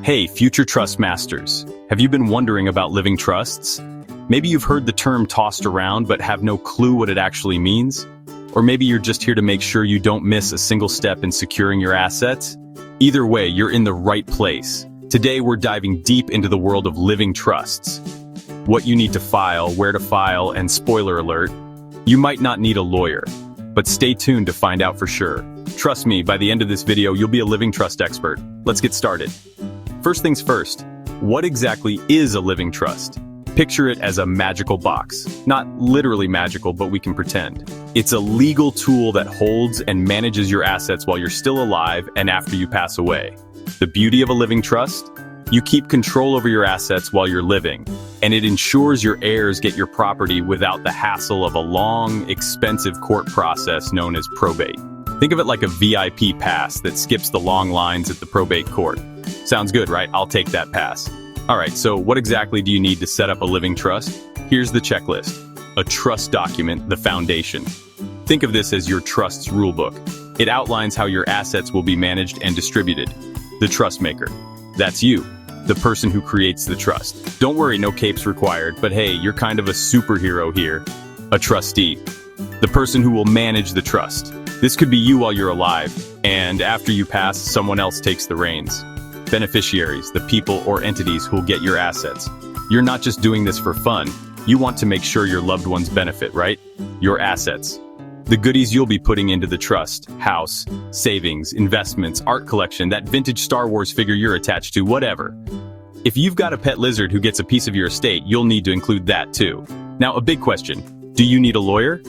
Hey, future trust masters. Have you been wondering about living trusts? Maybe you've heard the term tossed around but have no clue what it actually means? Or maybe you're just here to make sure you don't miss a single step in securing your assets? Either way, you're in the right place. Today, we're diving deep into the world of living trusts. What you need to file, where to file, and spoiler alert, you might not need a lawyer. But stay tuned to find out for sure. Trust me, by the end of this video, you'll be a living trust expert. Let's get started. First things first, what exactly is a living trust? Picture it as a magical box. Not literally magical, but we can pretend. It's a legal tool that holds and manages your assets while you're still alive and after you pass away. The beauty of a living trust? You keep control over your assets while you're living, and it ensures your heirs get your property without the hassle of a long, expensive court process known as probate. Think of it like a VIP pass that skips the long lines at the probate court. Sounds good, right? I'll take that pass. All right, so what exactly do you need to set up a living trust? Here's the checklist. A trust document, the foundation. Think of this as your trust's rulebook. It outlines how your assets will be managed and distributed. The trust maker. That's you, the person who creates the trust. Don't worry, no capes required, but hey, you're kind of a superhero here. A trustee. The person who will manage the trust. This could be you while you're alive, and after you pass, someone else takes the reins. Beneficiaries, the people or entities who'll get your assets. You're not just doing this for fun. You want to make sure your loved ones benefit, right? Your assets. The goodies you'll be putting into the trust, house, savings, investments, art collection, that vintage Star Wars figure you're attached to, whatever. If you've got a pet lizard who gets a piece of your estate, you'll need to include that too. Now, a big question. Do you need a lawyer?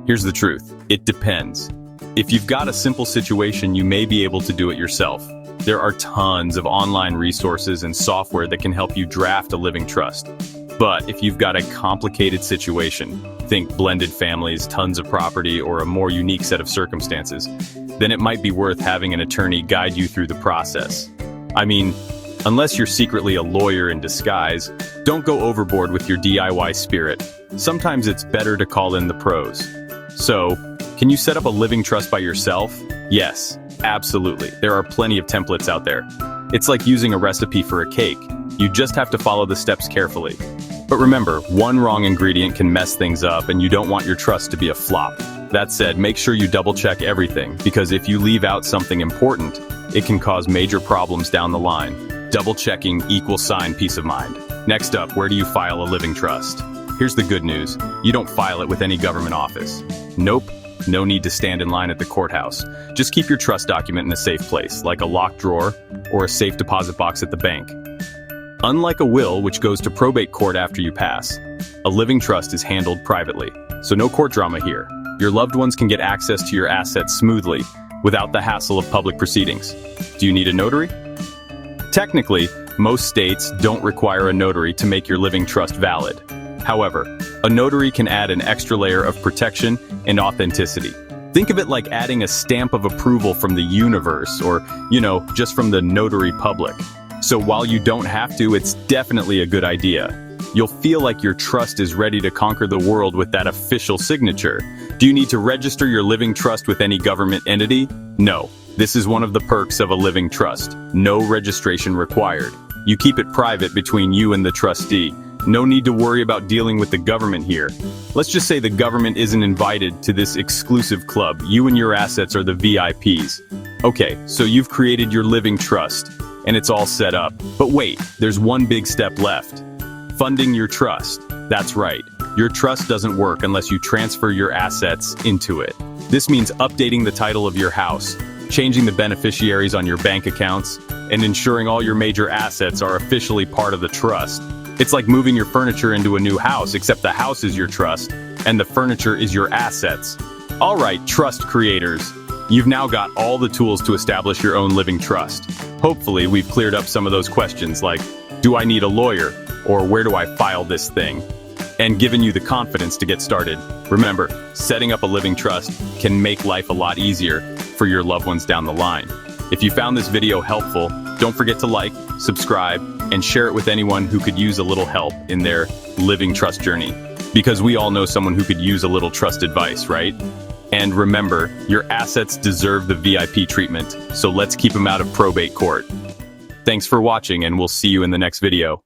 Here's the truth. It depends. If you've got a simple situation, you may be able to do it yourself. There are tons of online resources and software that can help you draft a living trust. But if you've got a complicated situation, think blended families, tons of property, or a more unique set of circumstances, then it might be worth having an attorney guide you through the process. I mean, unless you're secretly a lawyer in disguise, don't go overboard with your DIY spirit. Sometimes it's better to call in the pros. So, can you set up a living trust by yourself? Yes, absolutely. There are plenty of templates out there. It's like using a recipe for a cake. You just have to follow the steps carefully. But remember, one wrong ingredient can mess things up, and you don't want your trust to be a flop. That said, make sure you double-check everything, because if you leave out something important, it can cause major problems down the line. Double-checking equals peace of mind. Next up, where do you file a living trust? Here's the good news. You don't file it with any government office. Nope. No need to stand in line at the courthouse. Just keep your trust document in a safe place, like a locked drawer or a safe deposit box at the bank. Unlike a will, which goes to probate court after you pass, a living trust is handled privately, so no court drama here. Your loved ones can get access to your assets smoothly, without the hassle of public proceedings. Do you need a notary? Technically, most states don't require a notary to make your living trust valid. However, a notary can add an extra layer of protection and authenticity. Think of it like adding a stamp of approval from the universe or, just from the notary public. So while you don't have to, it's definitely a good idea. You'll feel like your trust is ready to conquer the world with that official signature. Do you need to register your living trust with any government entity? No. This is one of the perks of a living trust. No registration required. You keep it private between you and the trustee. No need to worry about dealing with the government here. Let's just say the government isn't invited to this exclusive club. You and your assets are the VIPs. Okay, so you've created your living trust, and it's all set up. But wait, there's one big step left. Funding your trust. That's right. Your trust doesn't work unless you transfer your assets into it. This means updating the title of your house, changing the beneficiaries on your bank accounts, and ensuring all your major assets are officially part of the trust. It's like moving your furniture into a new house, except the house is your trust, and the furniture is your assets. All right, trust creators. You've now got all the tools to establish your own living trust. Hopefully, we've cleared up some of those questions like, do I need a lawyer? Or where do I file this thing? And given you the confidence to get started. Remember, setting up a living trust can make life a lot easier for your loved ones down the line. If you found this video helpful, don't forget to like, subscribe, and share it with anyone who could use a little help in their living trust journey. Because we all know someone who could use a little trust advice, right? And remember, your assets deserve the VIP treatment, so let's keep them out of probate court. Thanks for watching, and we'll see you in the next video.